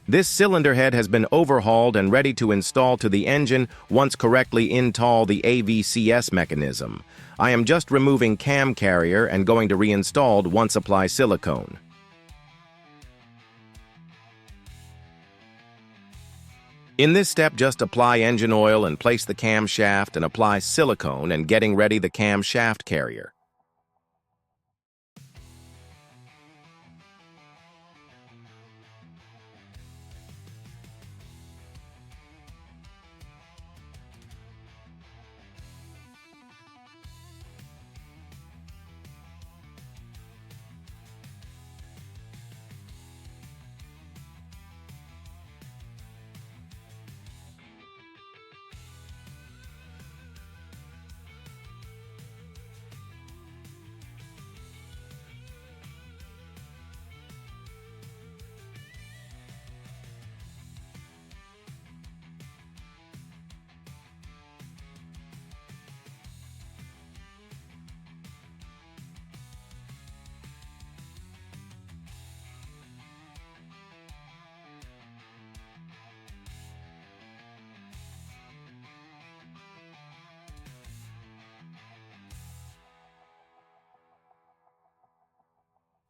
This cylinder head has been overhauled and ready to install to the engine once correctly install the AVCS mechanism. I am just removing cam carrier and going to reinstall once apply silicone. In this step, just apply engine oil and place the camshaft and apply silicone and getting ready the camshaft carrier.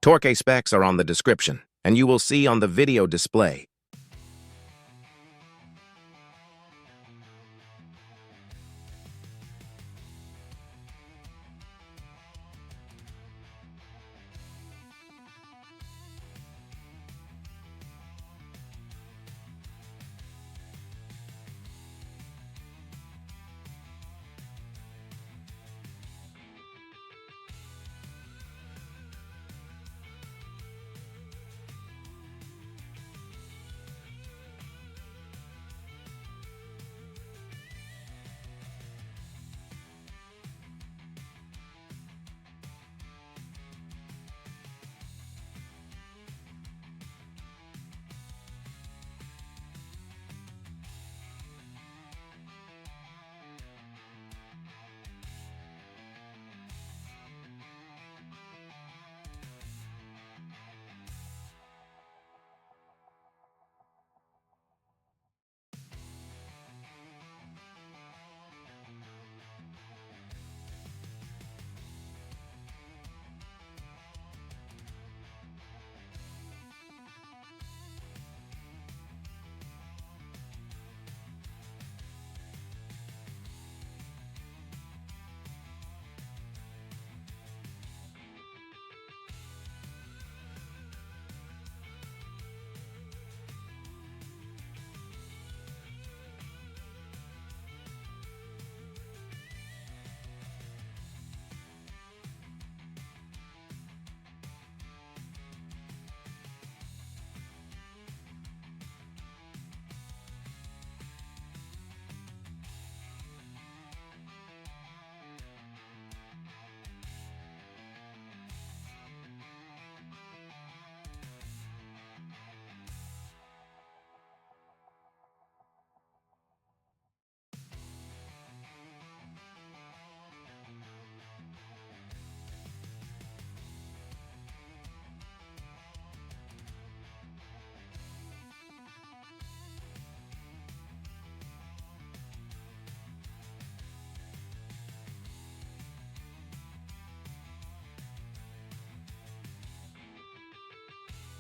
Torque specs are on the description, and you will see on the video display.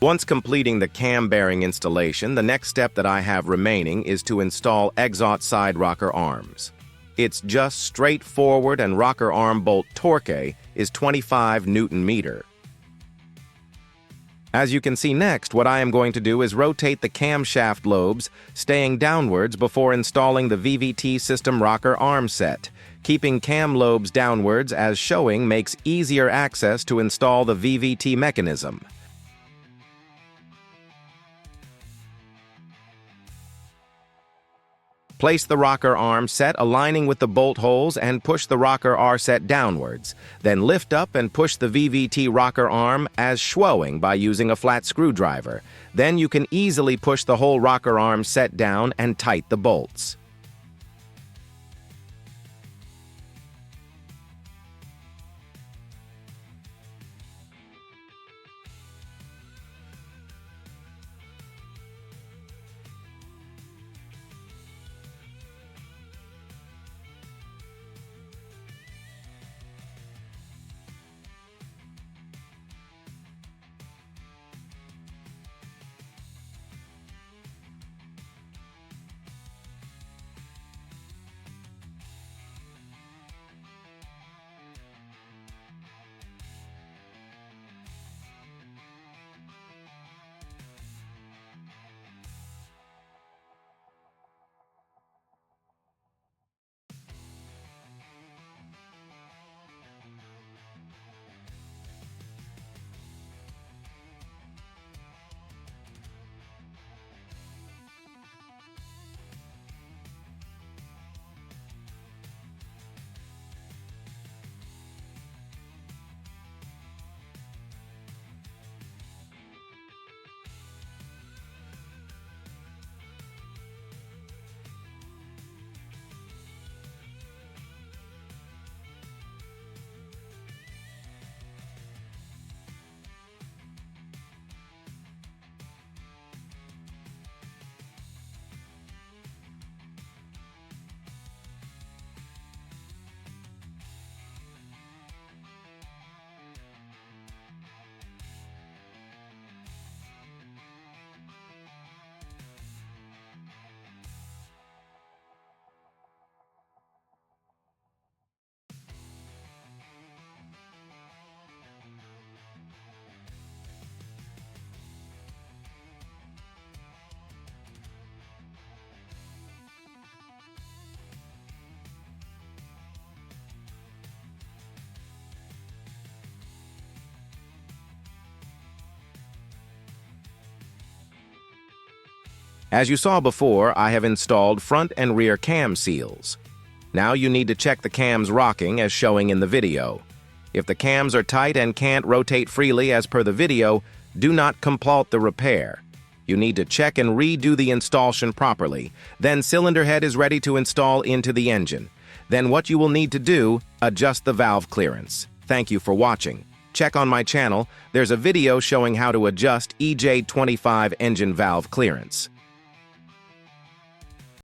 Once completing the cam bearing installation, the next step that I have remaining is to install exhaust side rocker arms. It's just straightforward, and rocker arm bolt torque is 25 Newton meter. As you can see next, what I am going to do is rotate the camshaft lobes, staying downwards before installing the VVT system rocker arm set. Keeping cam lobes downwards as showing makes easier access to install the VVT mechanism. Place the rocker arm set aligning with the bolt holes and push the rocker R set downwards. Then lift up and push the VVT rocker arm as showing by using a flat screwdriver. Then you can easily push the whole rocker arm set down and tight the bolts. As you saw before, I have installed front and rear cam seals. Now you need to check the cams rocking as showing in the video. If the cams are tight and can't rotate freely as per the video, do not complete the repair. You need to check and redo the installation properly. Then cylinder head is ready to install into the engine. Then what you will need to do, adjust the valve clearance. Thank you for watching. Check on my channel, there's a video showing how to adjust EJ25 engine valve clearance.